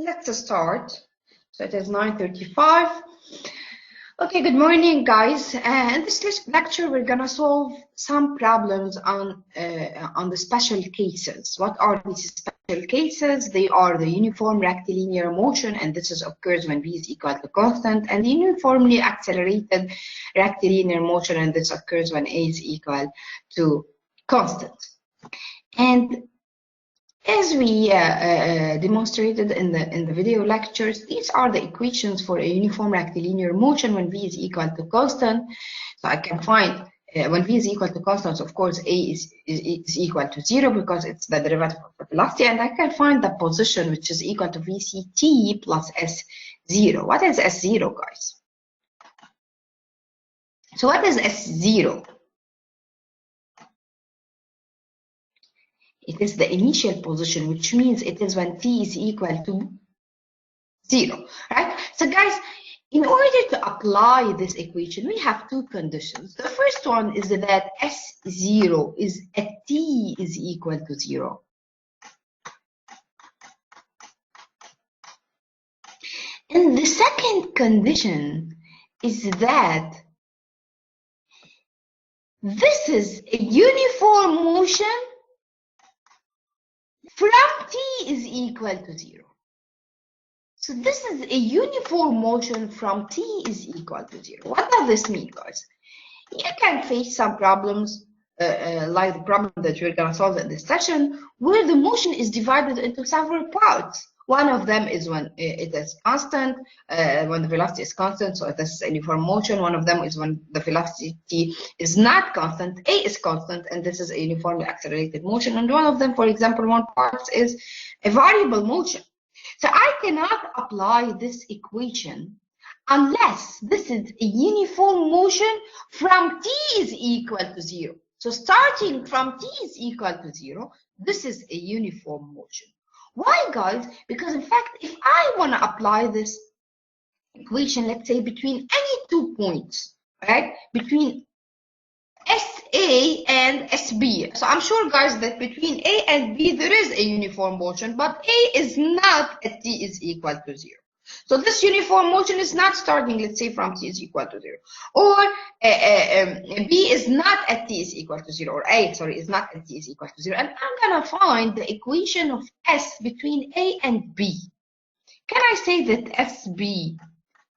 Let's start. So it is 9:35. Okay, good morning, guys. In this lecture, we're gonna solve some problems on the special cases. What are these special cases? They are the uniform rectilinear motion, and this occurs when v is equal to constant, and the uniformly accelerated rectilinear motion, and this occurs when a is equal to constant. And as we demonstrated in the video lectures, these are the equations for a uniform rectilinear motion when v is equal to constant. So I can find when v is equal to constant, of course, a is equal to 0 because it's the derivative of the velocity, and I can find the position which is equal to vct plus s0. What is s0, guys? So what is s0? It is the initial position, which means it is when t is equal to 0, right? So guys, in order to apply this equation, we have two conditions. The first one is that S0 is at t is equal to 0. And the second condition is that this is a uniform motion from t is equal to 0. So this is a uniform motion from t is equal to 0. What does this mean, guys? You can face some problems like the problem that we're going to solve in this session, where the motion is divided into several parts. One of them is when it is constant, when the velocity is constant, so this is a uniform motion. One of them is when the velocity is not constant, a is constant, and this is a uniformly accelerated motion. And one of them, for example, one part is a variable motion. So I cannot apply this equation unless this is a uniform motion from t is equal to 0. So starting from t is equal to 0, this is a uniform motion. Why, guys? Because in fact, if I want to apply this equation, let's say between any 2 points, right? Between SA and SB. So I'm sure, guys, that between A and B there is a uniform motion, but A is not at t is equal to 0. So this uniform motion is not starting, let's say, from t is equal to 0. Or B is not at t is equal to 0. Or A, sorry, is not at t is equal to 0. And I'm going to find the equation of S between A and B. Can I say that SB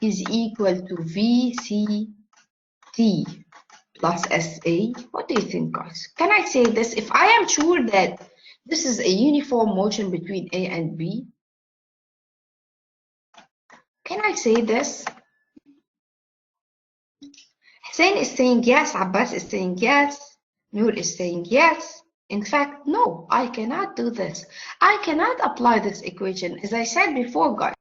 is equal to VCT plus SA? What do you think, guys? Can I say this? If I am sure that this is a uniform motion between A and B, can I say this? Hussein is saying yes, Abbas is saying yes, Noor is saying yes. In fact, no, I cannot do this. I cannot apply this equation. As I said before, guys,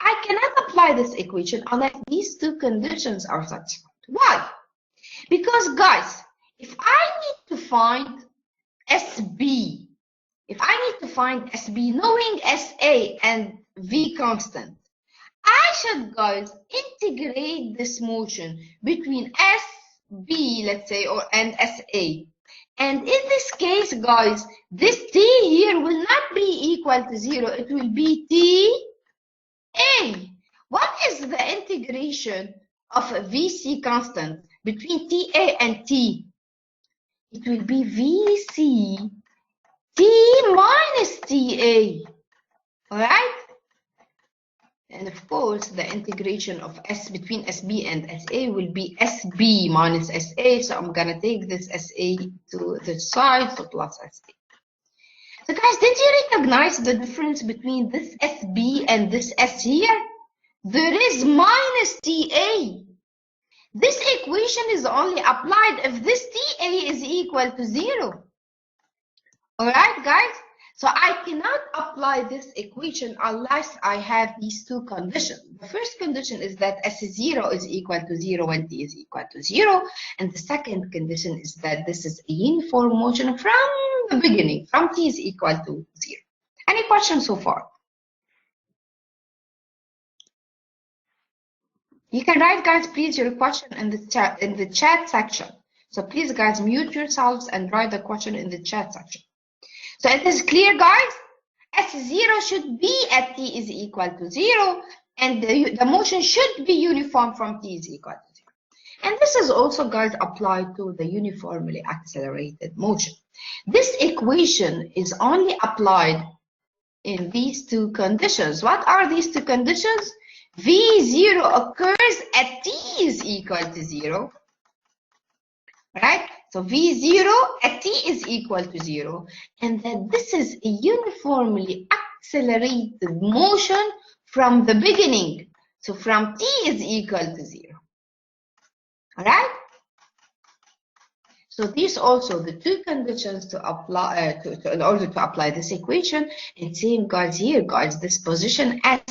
I cannot apply this equation unless these two conditions are satisfied. Why? Because, guys, if I need to find SB, knowing SA and V constant, I should, guys, integrate this motion between SB, let's say, and SA. And in this case, guys, this t here will not be equal to 0. It will be TA. What is the integration of a VC constant between TA and T? It will be VC T minus TA. All right? And of course, the integration of S between SB and SA will be SB minus SA. So I'm going to take this SA to the side, so plus SA. So guys, did you recognize the difference between this SB and this S here? There is minus TA. This equation is only applied if this TA is equal to 0. All right, guys? So I cannot apply this equation unless I have these two conditions. The first condition is that S0 is equal to 0 when t is equal to 0. And the second condition is that this is a uniform motion from the beginning, from t is equal to 0. Any questions so far? You can write, guys, please, your question in the chat section. So please, guys, mute yourselves and write the question in the chat section. So it is clear, guys? S0 should be at t is equal to 0, and the motion should be uniform from t is equal to 0. And this is also, guys, applied to the uniformly accelerated motion. This equation is only applied in these two conditions. What are these two conditions? V0 occurs at t is equal to 0, right? So V0 at t is equal to 0, and then this is a uniformly accelerated motion from the beginning. So from t is equal to 0. All right? So these also the two conditions to apply in order to apply this equation. And same, guys, here, guys, this position S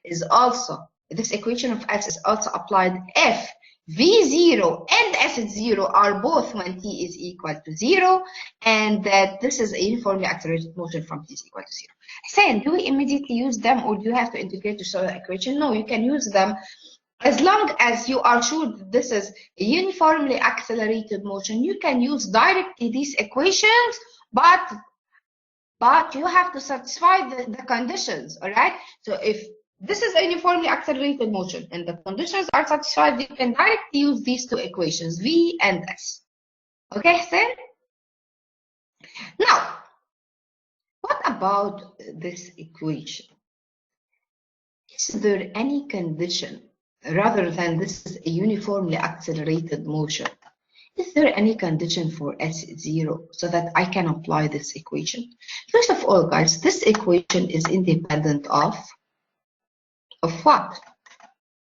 is also, this equation of S is also applied if V0 and S0 are both when t is equal to 0, and that this is a uniformly accelerated motion from t is equal to 0. Saying, do we immediately use them, or do you have to integrate to solve the equation? No, you can use them as long as you are sure that this is a uniformly accelerated motion. You can use directly these equations, but you have to satisfy the conditions, all right? So if this is a uniformly accelerated motion and the conditions are satisfied, you can directly use these two equations, V and S. Okay, Hussein? Now, what about this equation? Is there any condition, rather than this is a uniformly accelerated motion, is there any condition for S0 so that I can apply this equation? First of all, guys, this equation is independent of what?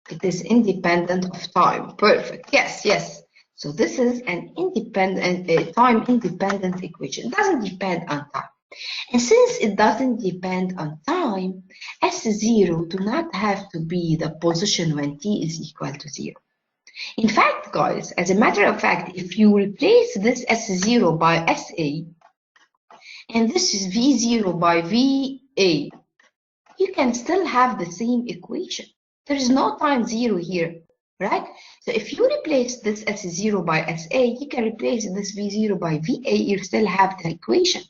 It is independent of time. Perfect. Yes, yes. So this is an independent, time-independent equation. It doesn't depend on time. And since it doesn't depend on time, S0 do not have to be the position when t is equal to 0. In fact, guys, as a matter of fact, if you replace this S0 by SA, and this is V0 by VA, you can still have the same equation. There is no time 0 here, right? So if you replace this S0 by SA, you can replace this V0 by VA, you still have the equation.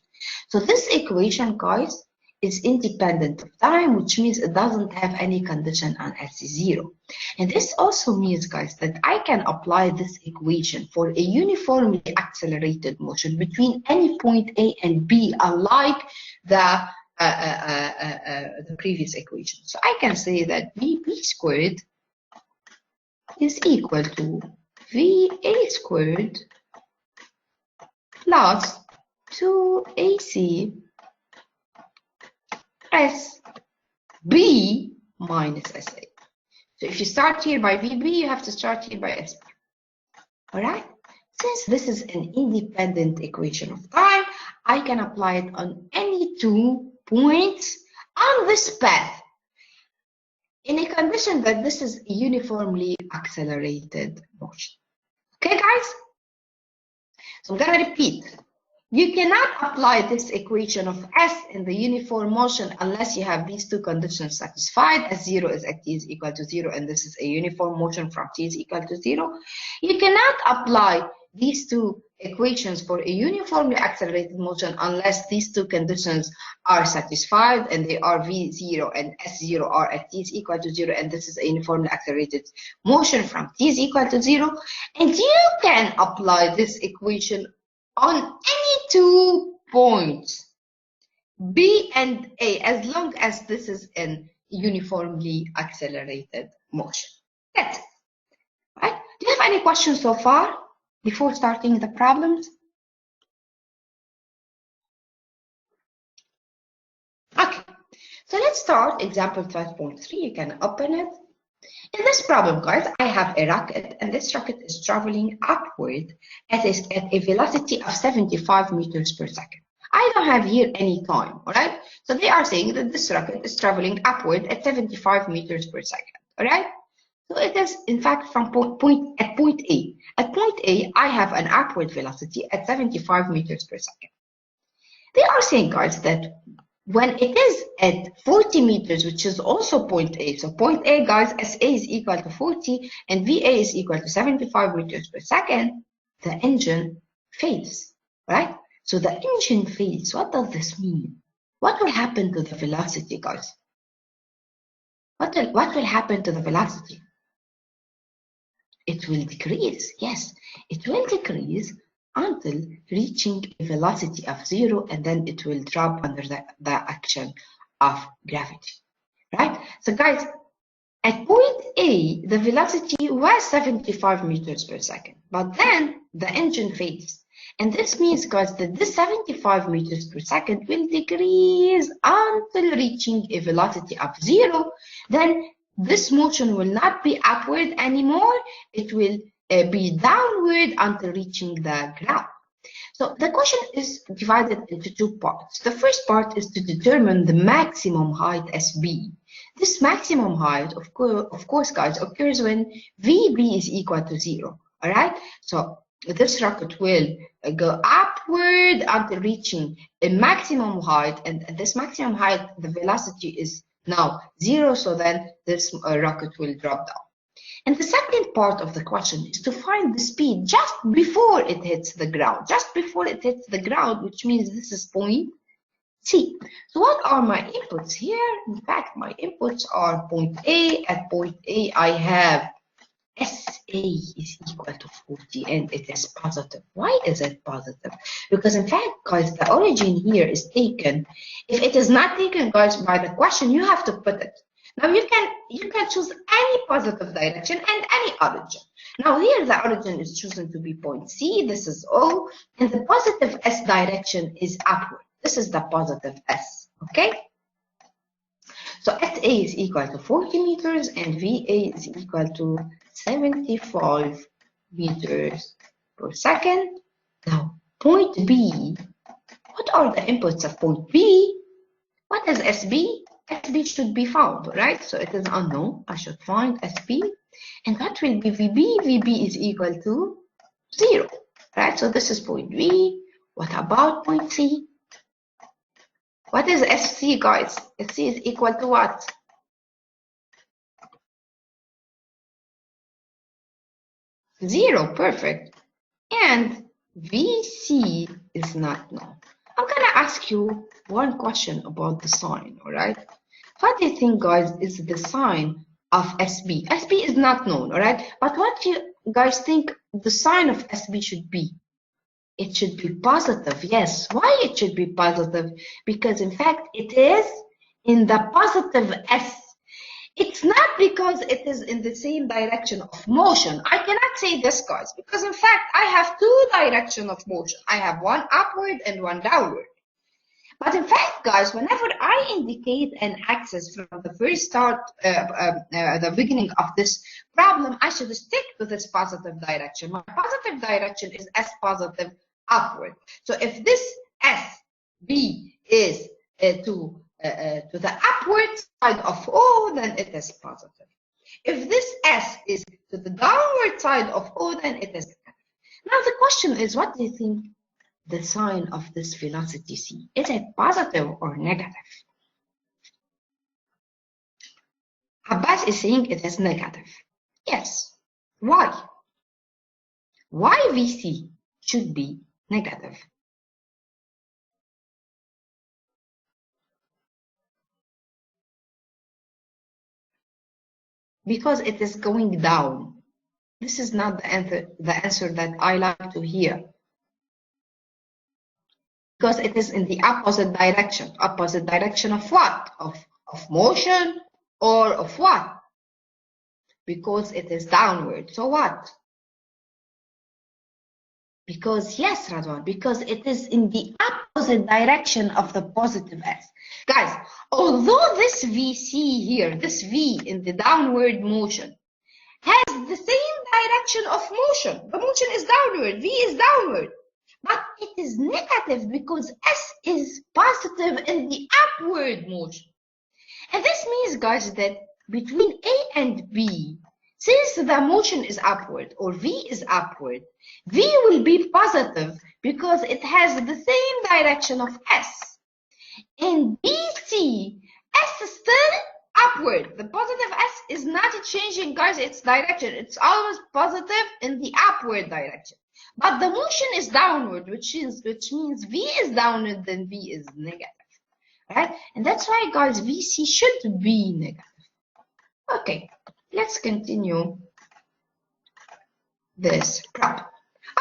So this equation, guys, is independent of time, which means it doesn't have any condition on S0. And this also means, guys, that I can apply this equation for a uniformly accelerated motion between any point A and B, unlike the previous equation. So I can say that VB squared is equal to VA squared plus 2AC SB minus SA. So if you start here by VB, you have to start here by SB. All right? Since this is an independent equation of time, I can apply it on any 2 points on this path in a condition that this is a uniformly accelerated motion. Okay, guys? So I'm going to repeat. You cannot apply this equation of S in the uniform motion unless you have these two conditions satisfied. S0 is at t is equal to 0, and this is a uniform motion from t is equal to 0. You cannot apply these two equations for a uniformly accelerated motion unless these two conditions are satisfied, and they are V0 and S0 are at t is equal to 0, and this is a uniformly accelerated motion from t is equal to 0. And you can apply this equation on any 2 points, B and A, as long as this is an uniformly accelerated motion. That's it. Right? Do you have any questions so far before starting the problems? Okay, so let's start example 5.3. You can open it. In this problem, guys, I have a rocket, and this rocket is traveling upward at a velocity of 75 meters per second. I don't have here any time, all right? So they are saying that this rocket is traveling upward at 75 meters per second, all right? So it is, in fact, from point A. At point A, I have an upward velocity at 75 meters per second. They are saying, guys, that when it is at 40 meters, which is also point A, so point A, guys, SA is equal to 40 and VA is equal to 75 meters per second, the engine fails, right? So the engine fails. What does this mean? what will happen to the velocity, guys? What will happen to the velocity? It will decrease. Yes, it will decrease until reaching a velocity of 0, and then it will drop under the action of gravity, right? So guys, at point A, the velocity was 75 meters per second, but then the engine fails. And this means, guys, that this 75 meters per second will decrease until reaching a velocity of 0. Then this motion will not be upward anymore. It will be downward until reaching the ground. So the question is divided into two parts. The first part is to determine the maximum height SB. This maximum height, of course, guys, occurs when VB is equal to 0. All right. So this rocket will go upward until reaching a maximum height, and this maximum height, the velocity is now 0. So then this rocket will drop down. And the second part of the question is to find the speed just before it hits the ground. Just before it hits the ground, which means this is point C. So what are my inputs here? In fact, my inputs are point A. At point A, I have SA is equal to 40, and it is positive. Why is it positive? Because in fact, guys, the origin here is taken. If it is not taken, guys, by the question, you have to put it. Now you can choose any positive direction and any origin. Now here the origin is chosen to be point C. This is O, and the positive S direction is upward. This is the positive S. Okay. So SA is equal to 40 meters and VA is equal to 75 meters per second. Now point B. What are the inputs of point B? What is SB? SB should be found, right? So it is unknown. I should find SB. And what will be VB? VB is equal to 0, right? So this is point B. What about point C? What is SC, guys? SC is equal to what? 0, perfect. And VC is not known. I'm going to ask you one question about the sign, all right? What do you think, guys, is the sign of SB? SB is not known, all right? But what do you guys think the sign of SB should be? It should be positive, yes. Why it should be positive? Because, in fact, it is in the positive S. It's not because it is in the same direction of motion. I cannot say this, guys, because, in fact, I have two directions of motion. I have one upward and one downward. But in fact, guys, whenever I indicate an axis from the very start, the beginning of this problem, I should stick to this positive direction. My positive direction is S positive upward. So if this SB is to the upward side of O, then it is positive. If this S is to the downward side of O, then it is negative. Now the question is, what do you think the sign of this velocity C? Is it positive or negative? Abbas is saying it is negative. Yes. Why? Why VC should be negative? Because it is going down. This is not the answer that I like to hear. Because it is in the opposite direction. Opposite direction of what? Of motion or of what? Because it is downward. So what? Because, yes, Radwan, because it is in the opposite direction of the positive S. Guys, although this VC here, this V in the downward motion, has the same direction of motion. The motion is downward, V is downward. But it is negative because S is positive in the upward motion. And this means, guys, that between A and B, since the motion is upward or V is upward, V will be positive because it has the same direction of S. In BC, S is still upward. The positive S is not changing, guys, its direction. It's always positive in the upward direction. But the motion is downward, which means V is downward, then V is negative. right? And that's why, guys, VC should be negative. Okay, let's continue this problem.